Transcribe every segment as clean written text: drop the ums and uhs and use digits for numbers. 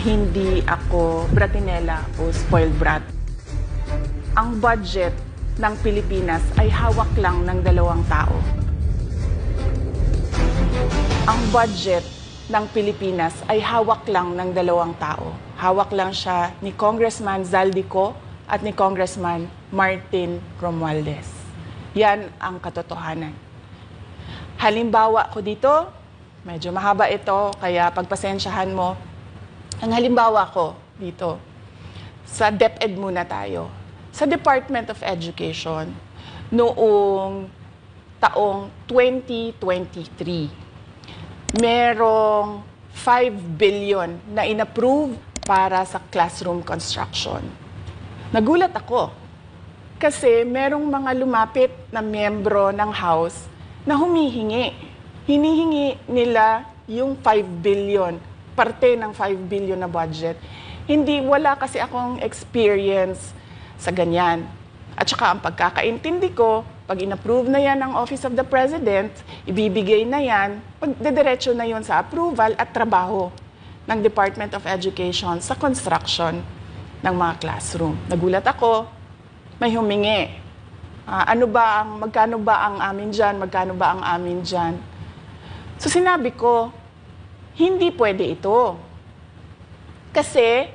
Hindi ako bratinela o spoiled brat. Ang budget ng Pilipinas ay hawak lang ng 2 tao. Ang budget ng Pilipinas ay hawak lang ng 2 tao. Hawak lang siya ni Congressman Zaldico at ni Congressman Martin Romualdez. Yan ang katotohanan. Halimbawa ko dito, medyo mahaba ito, kaya pagpasensyahan mo. Ang halimbawa ko dito, sa DepEd muna tayo. Sa Department of Education, noong taong 2023, merong 5 billion na inapprove para sa classroom construction. Nagulat ako kasi merong mga lumapit na miyembro ng House na humihingi. Hinihingi nila yung 5 billion, parte ng 5 billion na budget. Wala kasi akong experience sa ganyan. At saka ang pagkakaintindi ko, pag inapprove na yan ng Office of the President, ibibigay na yan, pagdediretso na yon sa approval at trabaho ng Department of Education sa construction ng mga classroom. Nagulat ako, may humingi. Magkano ba ang amin dyan? Magkano ba ang amin dyan? So sinabi ko, hindi pwede ito. Kasi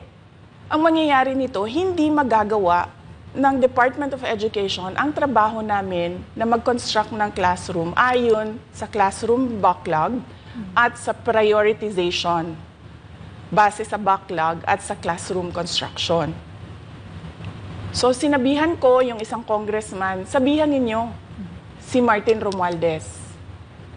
ang mangyayari nito, hindi magagawa ng Department of Education ang trabaho namin na mag-construct ng classroom ayon sa classroom backlog at sa prioritization base sa backlog at sa classroom construction. So sinabihan ko yung isang congressman, sabihan ninyo si Martin Romualdez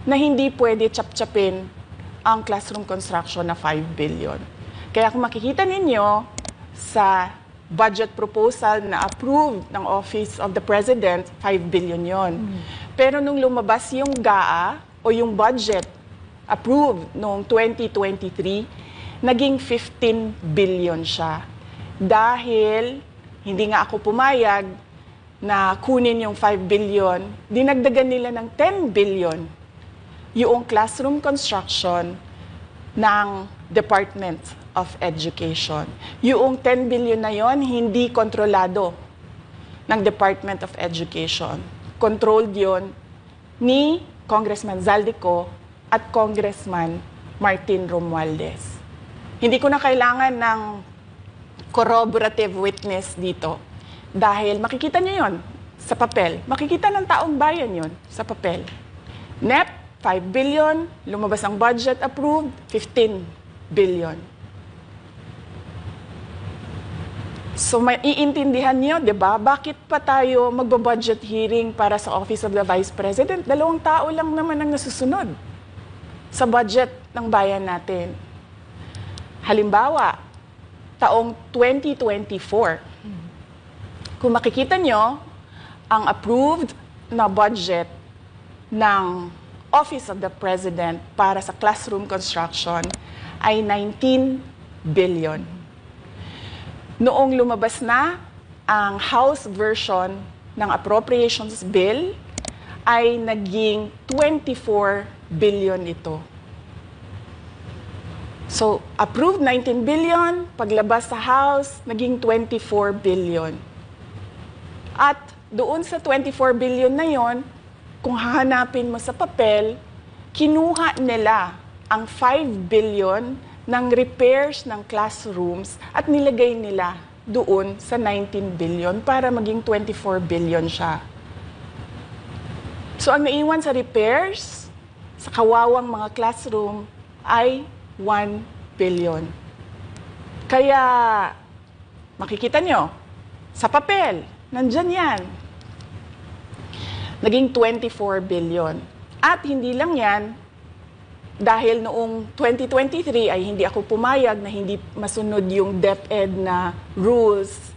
na hindi pwede chap-chapin ang classroom construction na 5 billion. Kaya kung makikita ninyo sa budget proposal na approved ng Office of the President, 5 billion yon. Pero nung lumabas yung GAA o yung budget approved noong 2023, naging 15 billion siya. Dahil hindi nga ako pumayag na kunin yung 5 billion, dinagdagan nila ng 10 billion yung classroom construction ng Department of Education. Yung 10 billion na yon hindi kontrolado ng Department of Education. Controlled yon ni Congressman Zaldico at Congressman Martin Romualdez. Hindi ko na kailangan ng corroborative witness dito dahil makikita niyo yon sa papel. Makikita ng taong bayan yon sa papel. NEP, 5 billion, lumabas ang budget approved, 15 billion. So maiintindihan niyo, 'di ba? Bakit pa tayo magbo-budget hearing para sa Office of the Vice President? 2 tao lang naman ang nasusunod sa budget ng bayan natin. Halimbawa, taong 2024. Kung makikita niyo, ang approved na budget ng Office of the President para sa classroom construction ay 19 billion. Noong lumabas na ang House version ng Appropriations Bill, ay naging 24 billion ito. So, approved 19 billion, paglabas sa House, naging 24 billion. At doon sa 24 billion na yon, kung hahanapin mo sa papel, kinuha nila ang 5 billion ng repairs ng classrooms at nilagay nila doon sa 19 billion para maging 24 billion siya. So ang naiwan sa repairs, sa kawawang mga classroom, ay 1 billion. Kaya makikita nyo, sa papel, nandyan yan. Naging 24 billion. At hindi lang yan, dahil noong 2023 ay hindi ako pumayag na hindi masunod yung DepEd na rules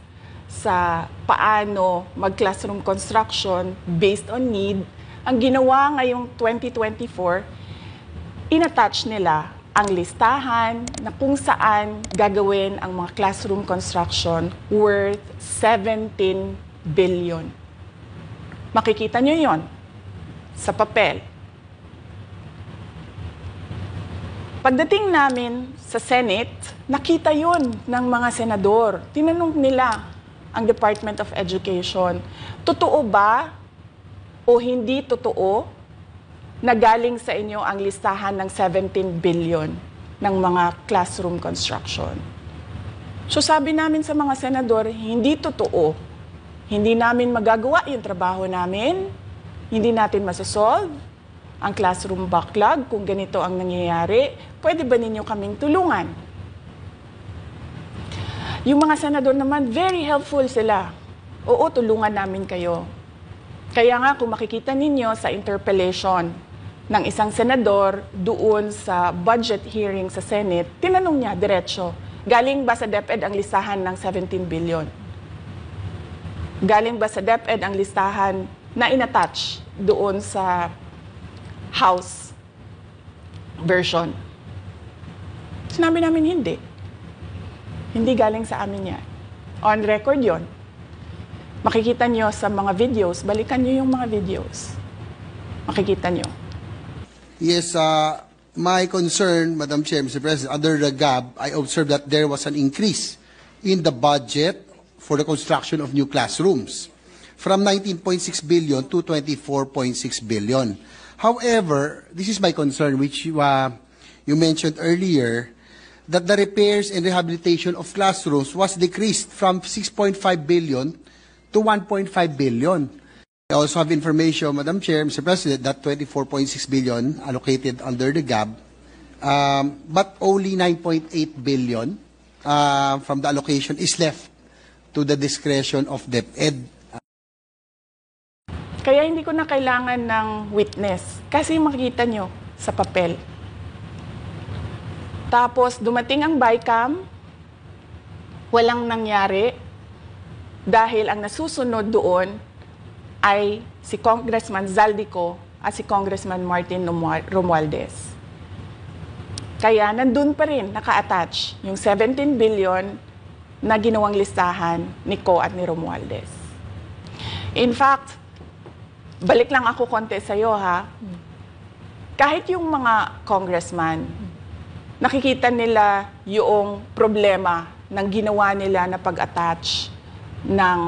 sa paano mag-classroom construction based on need. Ang ginawa ngayong 2024, inattach nila ang listahan na kung saan gagawin ang mga classroom construction worth 17 billion. Makikita nyo yon sa papel. Pagdating namin sa Senate, nakita yun ng mga senador. Tinanong nila ang Department of Education, totoo ba o hindi totoo na galing sa inyo ang listahan ng 17 billion ng mga classroom construction? So sabi namin sa mga senador, hindi totoo. Hindi namin magagawa yung trabaho namin, hindi natin masasolve ang classroom backlog kung ganito ang nangyayari. Pwede ba ninyo kaming tulungan? Yung mga senador naman, very helpful sila. Oo, tulungan namin kayo. Kaya nga kung makikita ninyo sa interpellation ng isang senador doon sa budget hearing sa Senate, tinanong niya diretso, galing ba sa DepEd ang listahan ng 17 billion? Galing ba sa DepEd ang listahan na inattach doon sa House version? Sinabi namin hindi. Hindi galing sa amin yan. On record yon. Makikita nyo sa mga videos, balikan nyo yung mga videos. Makikita nyo. Yes, my concern, Madam Chair, Mr. President, under the GAB, I observed that there was an increase in the budget for the construction of new classrooms from 19.6 billion to 24.6 billion. However, this is my concern, which you mentioned earlier, that the repairs and rehabilitation of classrooms was decreased from 6.5 billion to 1.5 billion. I also have information, Madam Chair, Mr. President, that 24.6 billion allocated under the GAB, but only 9.8 billion from the allocation is left to the discretion of DepEd. Kaya hindi ko na kailangan ng witness kasi makikita nyo sa papel. Tapos dumating ang BICAM, walang nangyari dahil ang nasusunod doon ay si Congressman Zaldico at si Congressman Martin Romualdez. Kaya nandun pa rin naka-attach yung 17 billion na ginawang listahan ni Co at ni Romualdez. In fact, balik lang ako konti sa'yo, ha? Kahit yung mga congressman, nakikita nila yung problema ng ginawa nila na pag-attach ng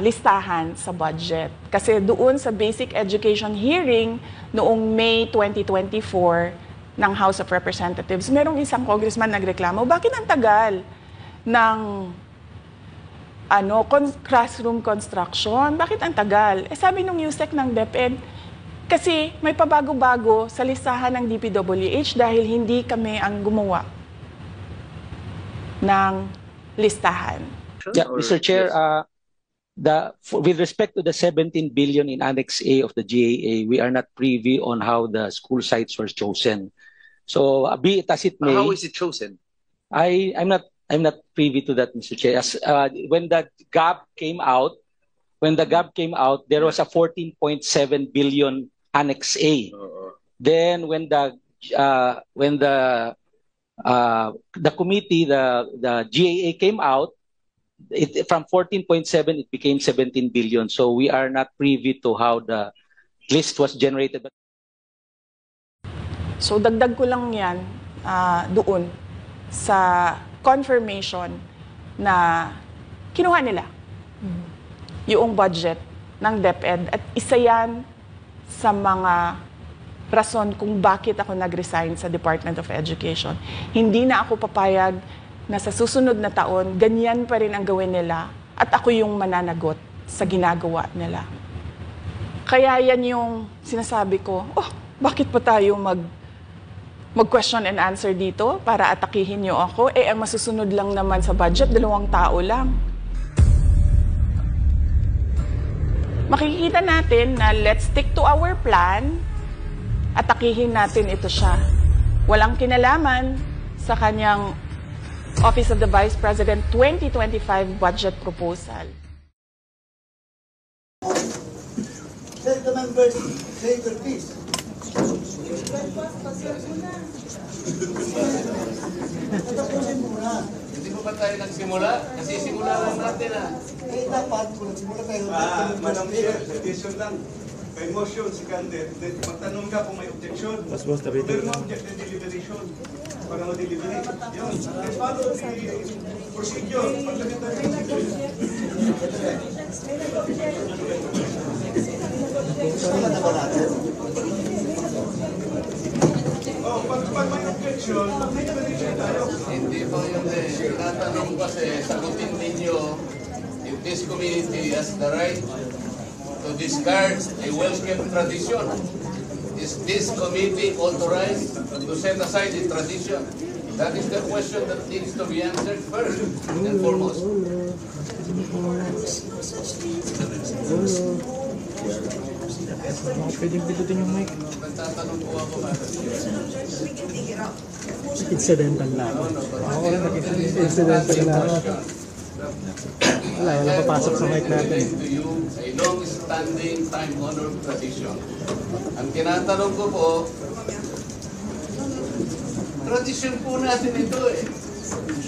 listahan sa budget. Kasi doon sa basic education hearing noong May 2024 ng House of Representatives, merong isang congressman nagreklamo, bakit ang tagal ng classroom construction? Bakit ang tagal? Eh sabi nung USEC ng DepEd, kasi may pabago-bago sa listahan ng DPWH dahil hindi kami ang gumawa ng listahan. Yeah, Mr. Chair, with respect to the 17 billion in Annex A of the GAA, we are not privy on how the school sites were chosen. So, be it as it may. How is it chosen? I'm not privy to that, Mr. Chair. As, when the GAB came out, there was a 14.7 billion Annex A. Then when the committee, the GAA came out, from 14.7 it became 17 billion. So we are not privy to how the list was generated. So dagdag ko lang yan doon sa confirmation na kinuha nila yung budget ng DepEd at isa yan sa mga rason kung bakit ako nag-resign sa Department of Education. Hindi na ako papayag na sa susunod na taon, ganyan pa rin ang gawin nila at ako yung mananagot sa ginagawa nila. Kaya yan yung sinasabi ko, bakit pa tayo mag-question and answer dito para atakihin niyo ako? Eh, ang masusunod lang naman sa budget, 2 tao lang. Makikita natin na let's stick to our plan, atakihin natin ito siya. Walang kinalaman sa kanyang Office of the Vice President 2025 budget proposal. Let the members say their piece. Tatapusin muna. Hindi mo ba tayo nagsimula? Kasi simula lang natin Eh, dapat kung nagsimula tayo. Madam Chair, suggestion lang. May motion si candidate, then magtanong ka kung may objection. Boss, pero ma-object the deliberation para ma-deliberate. Yun. Let's follow the procedure. Pagdating tayo ng pag may objection, may deliberation tayo. Hindi po yun eh. Tinatanong kasi, sagutin ninyo, if this community has the right to discard a well-kept tradition, is this committee authorized to set aside the tradition? That is the question that needs to be answered first and foremost. Pwedeng pindutin yung mic. Nagtatanong po ako, Madam Chair. Incidental lang. Ako rin nag-incidental lang. Wala papasok sa mic natin. To you, a long-standing, time-honored tradition. Ang tinatanong ko po, tradition po natin ito eh.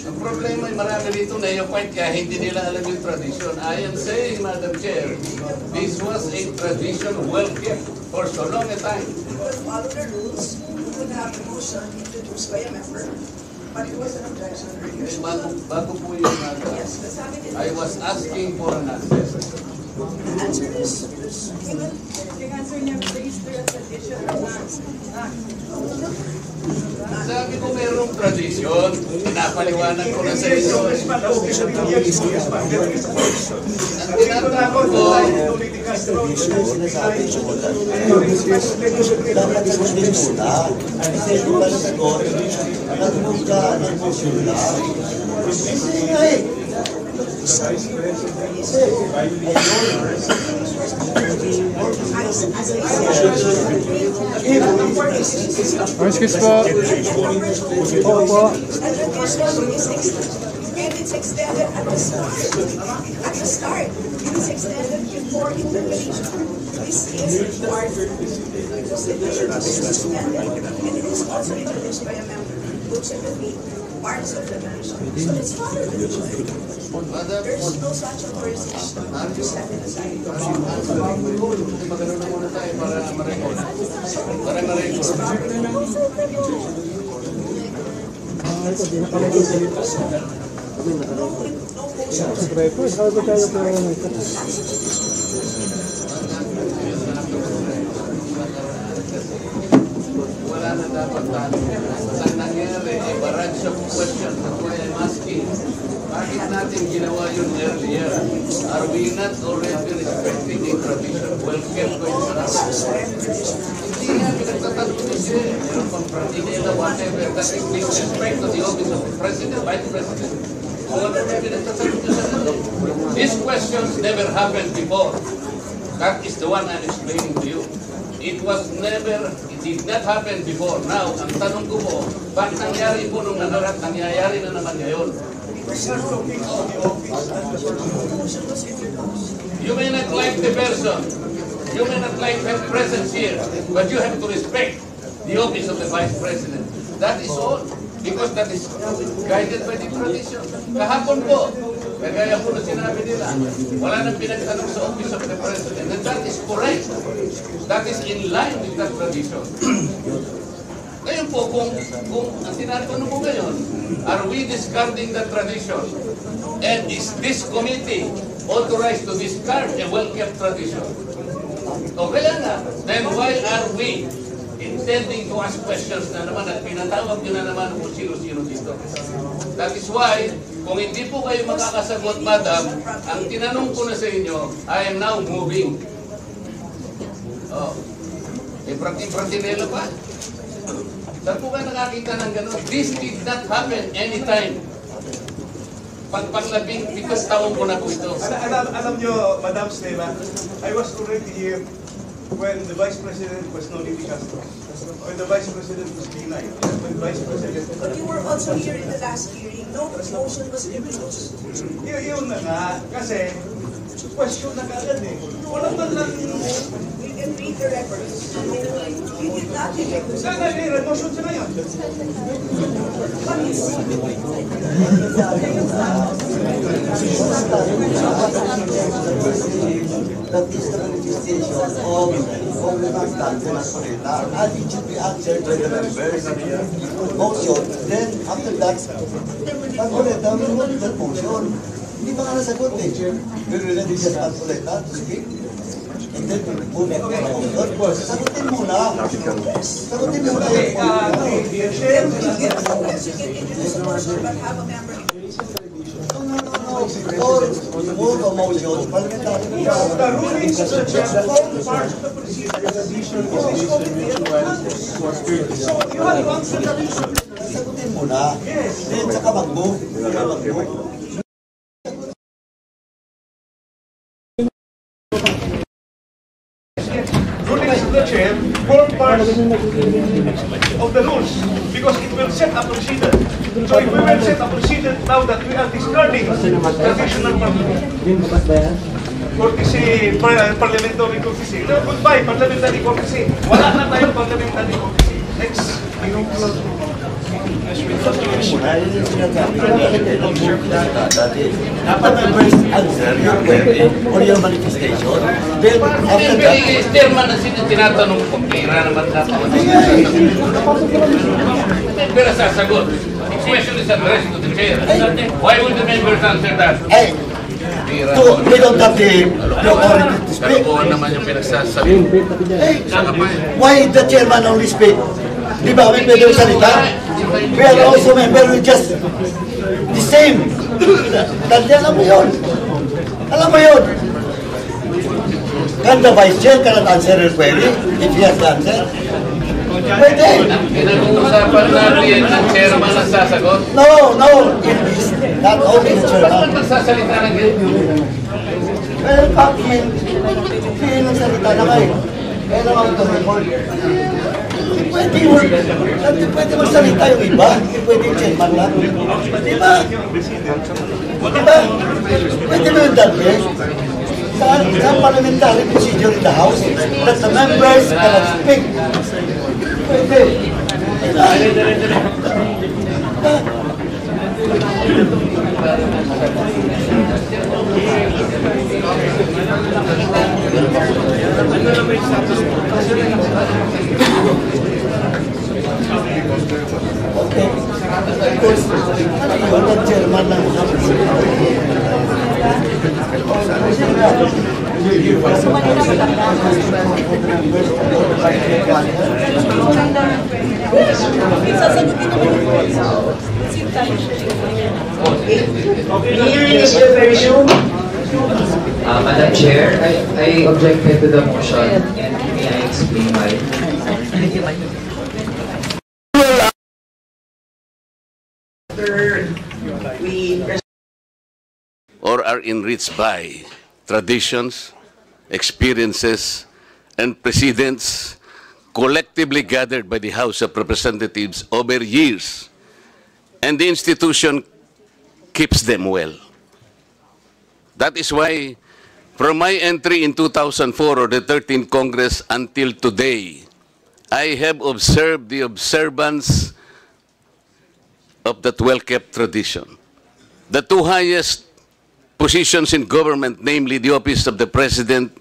Ang problema ay marami dito neophyte kaya hindi nila alam yung tradition. I am saying, Madam Chair, this was a tradition well kept for so long a time. Follow the rules, we would have a motion introduced by a member, but it was an objection earlier. Bago po yung I was asking for an answer. Answer is given. The answer niya register as addition or Sabi ko mayroong tradisyon, pinapaliwanag ko na sa inyo. Ang tinatanong ko, Excuse po. Opo. And it's extended at the start. At the start, it is extended before intervention. This is required. Constitution is suspended, and it is also introduced by a member, which it will be parts of the motion. So it's not a religion. There's no such authorization to set it aside. magano na muna tayo para ma-record. Para ma-record. Ito, di na kami dito. Record, sabi tayo po ito. Wala na dapat tayo. Ang nangyari, a barrage of questions. That's why I'm asking. Bakit natin ginawa yun earlier? Are we not already respecting a tradition well-kept ko yung sarap? Hindi nga, pinagtatanong ni siya. Meron pang pratinela, whatever. That is disrespect to the office of the President, Vice President. So ano na pinagtatanong niya sa natin? These questions never happened before. That is the one I'm explaining to you. It did not happen before. Now, ang tanong ko po, bakit nangyari po nung nakaraan, nangyayari na naman ngayon? You may not like the person, you may not like her presence here, but you have to respect the office of the Vice President. That is all, because that is guided by the tradition. Kahapon po, kagaya po na sinabi nila, wala nang pinagtanong sa office of the President, and that is correct. That is in line with that tradition. Ngayon po, kung ang tinatanong mo ngayon, are we discarding that tradition? And is this committee authorized to discard a well-kept tradition? O kaya na, then why are we intending to ask questions na naman at pinatawag nyo na naman kung sino-sino dito? That is why, kung hindi po kayo makakasagot, Madam, ang tinanong ko na sa inyo, I am now moving. Pratinela pa? Saan po kayo nakakita ng gano'n? This did not happen anytime. Pagpaglabing, 7 taon ko na po ito. Alam nyo, Madam Stella, I was already here when the Vice President was Nonini Castro. When the Vice President was Binay. When the Vice President... But you were also here in the last hearing. No motion was introduced. Yun na nga, kasi question na kagad eh. Wala man lang... You can read the records. You did not introduce. Sana motion siya ngayon. that is the manifestation of the Marcoleta, and it should be answered by the members. Motion, then after that, Marcoleta will vote that motion. Hindi pa nga nasagot eh. Will we let just Marcoleta to speak? And then we move on to the motion. Sagutin muna. Sagutin muna But have a member. Or move a motion, parliamentary. The ruling is all parts of the procedure. So you have to answer the reason. Sagutin muna. Then saka mag-move. Rulings of the chair form part of the rules because it will set a procedure. So if we will set a procedure now that we are discarding traditional courtesy, parliamentary courtesy. No, goodbye, parliamentary courtesy. Wala na tayong parliamentary courtesy. Next. Dapat members answer your query or your manifestation. Then after that, Chairman ang tinatanong ko, pera naman dapat. Pero sasagot. The question is addressed to the chair. Why would the members answer that? hey, we don't have the authority to speak. Kalokohan naman yung pinagsasabi. Hey, why the chairman only speak? Di ba kami pwede salita? We are also members, we just the same. Dahil alam mo yun. Alam mo yun. Can the vice chair cannot answer your query if he has to answer? Pwede. Pinag-uusapan natin ang chairman ang sasagot. No, it is not only the Ba't chairman. magsasalita ng ganyan? Well, bakit? Hindi ng salita na kayo. Kaya naman ito report. Hindi pwede magsalita yung iba. Hindi pwede yung chairman lang. Di ba? Pwede mo yung dati. Sa parliamentary procedure in the House that the members cannot speak. Pwede. Okay. Because, ang chairman ng House. Madam Chair, I objected to the motion and may I explain why? Or are enriched by traditions, experiences, and precedents collectively gathered by the House of Representatives over years, and the institution keeps them well. That is why, from my entry in 2004 or the 13th Congress until today, I have observed the observance of that well-kept tradition. The two highest positions in government, namely the office of the President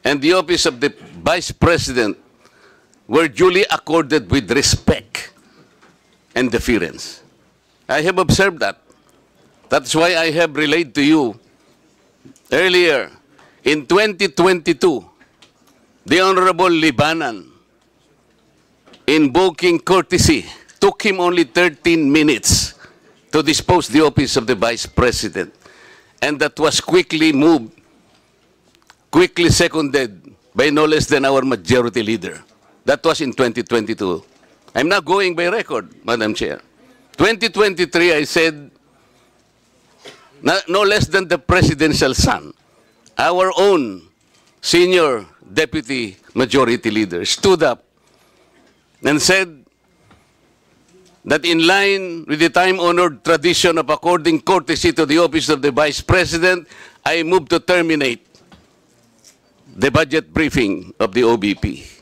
and the office of the Vice President, were duly accorded with respect and deference. I have observed that. That's why I have relayed to you earlier, in 2022, the Honorable Libanan, invoking courtesy, took him only 13 minutes to dispose the office of the Vice President. And that was quickly moved, quickly seconded by no less than our majority leader. That was in 2022. I'm not going by record, Madam Chair. 2023, I said, no less than the presidential son, our own senior deputy majority leader, stood up and said that in line with the time-honored tradition of according courtesy to the office of the Vice President, I move to terminate the budget briefing of the OBP.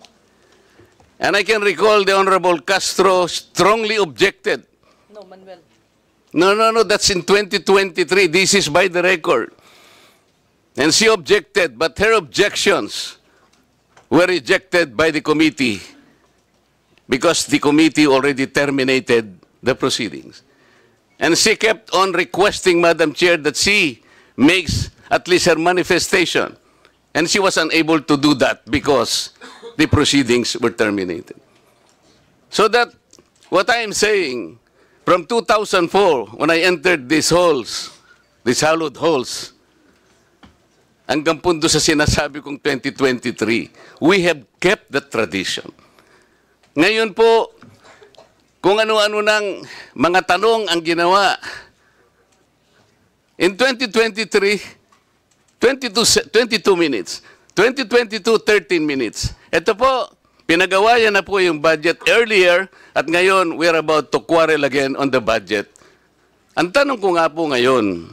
And I can recall the Honorable Castro strongly objected. No, Manuel. No, that's in 2023. This is by the record. And she objected, but her objections were rejected by the committee because the committee already terminated the proceedings. And she kept on requesting, Madam Chair, that she makes at least her manifestation. And she was unable to do that because the proceedings were terminated. So that, what I am saying, from 2004, when I entered these halls, these hallowed halls, hanggang pundo sa sinasabi kong 2023, we have kept the tradition. Ngayon po, kung ano-ano ng mga tanong ang ginawa, in 2023, 22 minutes. 2022, 13 minutes. Ito po, pinagawayan na po yung budget earlier at ngayon we're about to quarrel again on the budget. Ang tanong ko nga po ngayon,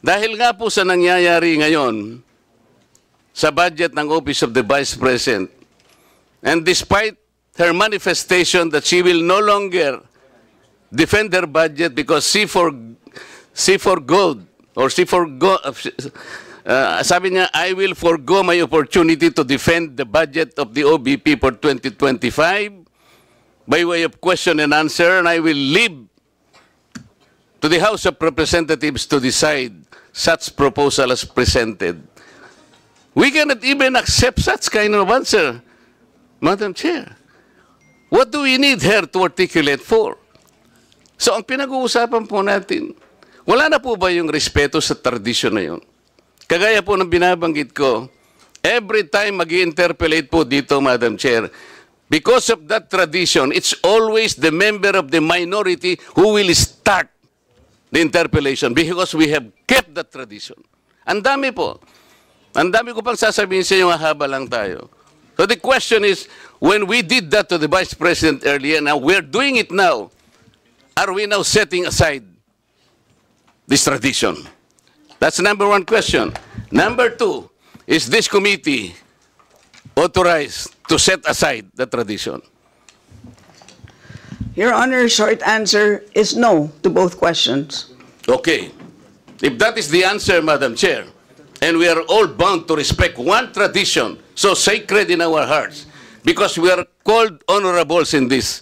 dahil nga po sa nangyayari ngayon sa budget ng Office of the Vice President, and despite her manifestation that she will no longer defend her budget because she forgoed, sabi niya, I will forgo my opportunity to defend the budget of the OBP for 2025 by way of question and answer, and I will leave to the House of Representatives to decide such proposal as presented. We cannot even accept such kind of answer, Madam Chair. What do we need her to articulate for? So ang pinag-uusapan po natin, wala na po ba yung respeto sa tradisyon na yun? Kagaya po ng binabanggit ko, every time mag-i-interpellate po dito, Madam Chair, because of that tradition, it's always the member of the minority who will start the interpellation because we have kept that tradition. Ang dami po. Ang dami ko pang sasabihin sa inyo, haba lang tayo. So the question is, when we did that to the Vice President earlier, now we're doing it now, are we now setting aside this tradition? That's number one question. Number two, is this committee authorized to set aside the tradition? Your Honor, short answer is no to both questions. Okay. If that is the answer, Madam Chair, and we are all bound to respect one tradition so sacred in our hearts, because we are called honorables in this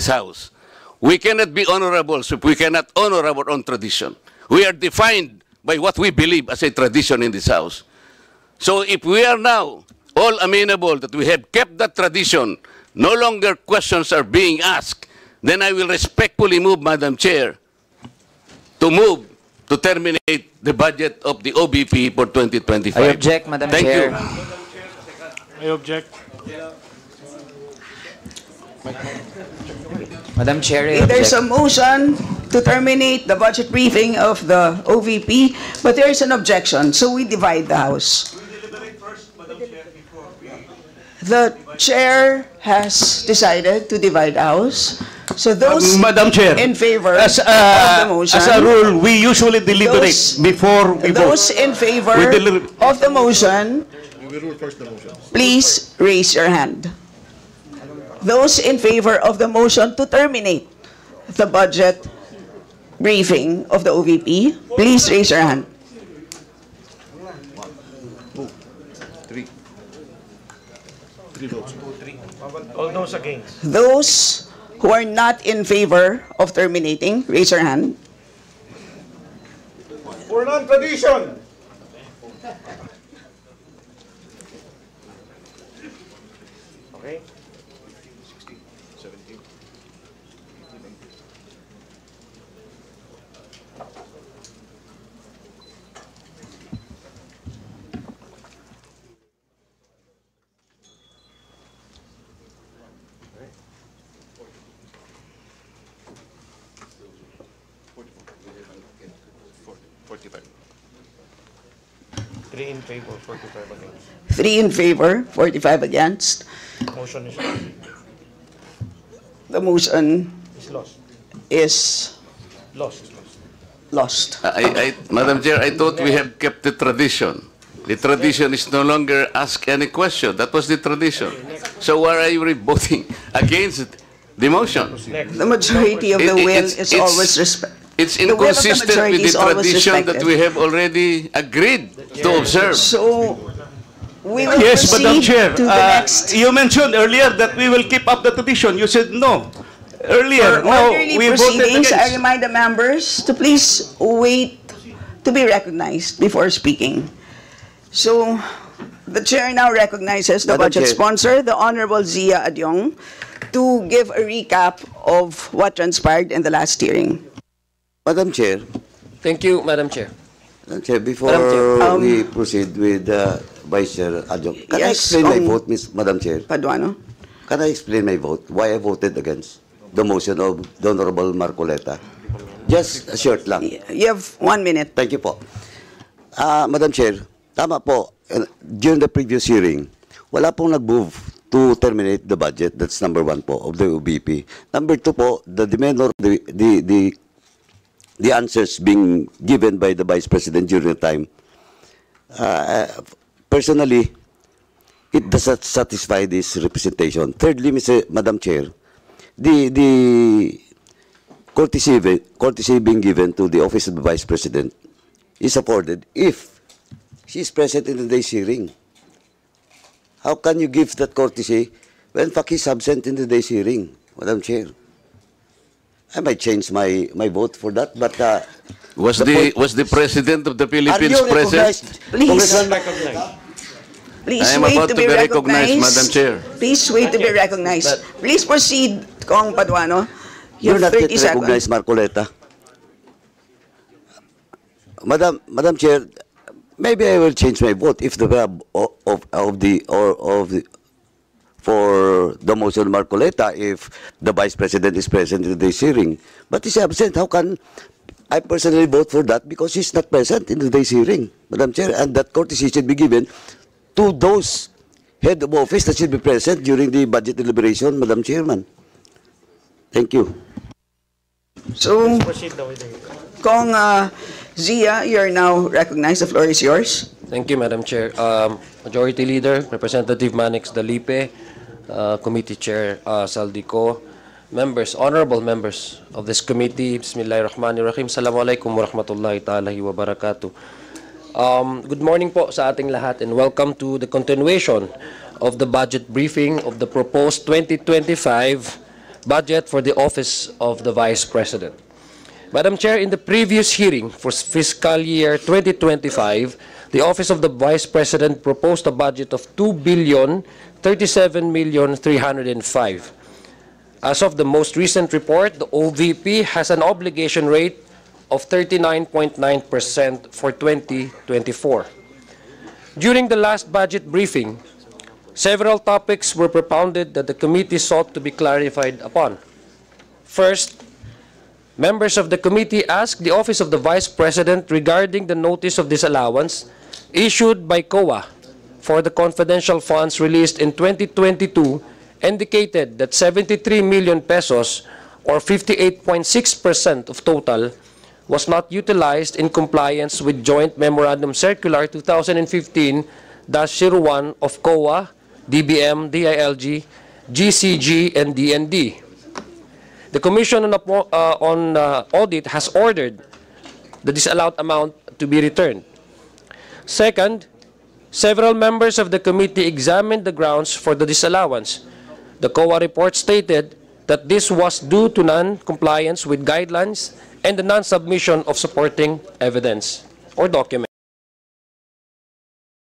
house. We cannot be honorables if we cannot honor our own tradition. We are defined by what we believe as a tradition in this house. So if we are now all amenable that we have kept that tradition, no longer questions are being asked, then I will respectfully move, Madam Chair, to terminate the budget of the OBP for 2025. I object, Madam Thank Chair. you. I object. Madam Chair, I There's a object. motion to terminate the budget briefing of the OVP, but there is an objection, so we divide the House. The chair has decided to divide the House. So those Madam Chair, in favor as of the motion, a rule, we usually deliberate Those- before we vote. those in favor We deliver- of the motion, please raise your hand. Those in favor of the motion to terminate the budget briefing of the OVP, please raise your hand. All those against. Those who are not in favor of terminating, raise your hand. For non-tradition. Okay. 16, 17. Three in favor, 45 against. 3 in favor, 45 against. Motion is The motion lost. is Lost. lost. Madam Chair, I thought we have kept the tradition. The tradition is no longer ask any question. That was the tradition. So why are you voting against the motion? The majority of the will is always respect. It's The will of the inconsistent majority with is the always tradition that respected. we have already agreed to observe. So, we will Yes, Madam proceed Chair. to the next. You mentioned earlier that we will keep up the tradition. You said no. Earlier, For now orderly we voted proceedings, I against. remind the members to please wait to be recognized before speaking. So, the chair now recognizes the Madam budget Chair. sponsor, the Honorable Zia Adyong, to give a recap of what transpired in the last hearing. Madam Chair, Thank you, Madam Chair. Madam Chair, before Chair. we proceed with Vice Chair Adjong, can I Yes, explain my vote, Madam Chair? Paduano? Can I explain my vote? Why I voted against the motion of the Honorable Marcoleta? Just short lang. You have 1 minute. Thank you po. Madam Chair, tama po. During the previous hearing, wala pong nag-move to terminate the budget. That's number 1 po of the OBP. Number 2 po, the demand or the answers being given by the Vice President during the time. Personally, it does not satisfy this representation. Thirdly, Madam Chair, the courtesy being given to the Office of the Vice President is afforded if she is present in the day's hearing. How can you give that courtesy when Faki is absent in the day's hearing, Madam Chair? I might change my vote for that, but Was the President of the are Philippines you present? recognized? Please. Congressman, Please I am wait about to to be be recognized, recognized. Madam Chair. Please wait to be recognized. Please proceed, Kong Paduano. You You're have not yet 30 seconds. recognized, Marcoleta. Madam Chair, maybe I will change my vote if the for the motion Marcoleta if the Vice President is present in today's hearing. But he's absent. How can I personally vote for that? Because he's not present in today's hearing, Madam Chair, and that courtesy should be given to those head of office that should be present during the budget deliberation, Madam Chairman. Thank you. So, Kong Zia, you're now recognized. The floor is yours. Thank you, Madam Chair. Majority Leader, Representative Manix Dalipe, Committee Chair Saldico, members, honorable members of this committee, Bismillahirrahmanirrahim. Assalamualaikum warahmatullahi ta'ala wa barakatuh. Good morning po sa ating lahat and welcome to the continuation of the budget briefing of the proposed 2025 budget for the Office of the Vice President. Madam Chair, in the previous hearing for fiscal year 2025, the Office of the Vice President proposed a budget of 2,037,305. As of the most recent report, the OVP has an obligation rate of 39.9% for 2024. During the last budget briefing, several topics were propounded that the committee sought to be clarified upon. First, members of the committee asked the Office of the Vice President regarding the notice of disallowance issued by COA for the confidential funds released in 2022 indicated that 73 million pesos or 58.6% of total was not utilized in compliance with Joint Memorandum Circular 2015-01 of COA, DBM, DILG, GCG, and DND. The Commission on Audit has ordered the disallowed amount to be returned. Second, several members of the committee examined the grounds for the disallowance. The COA report stated that this was due to non-compliance with guidelines and the non-submission of supporting evidence or documents.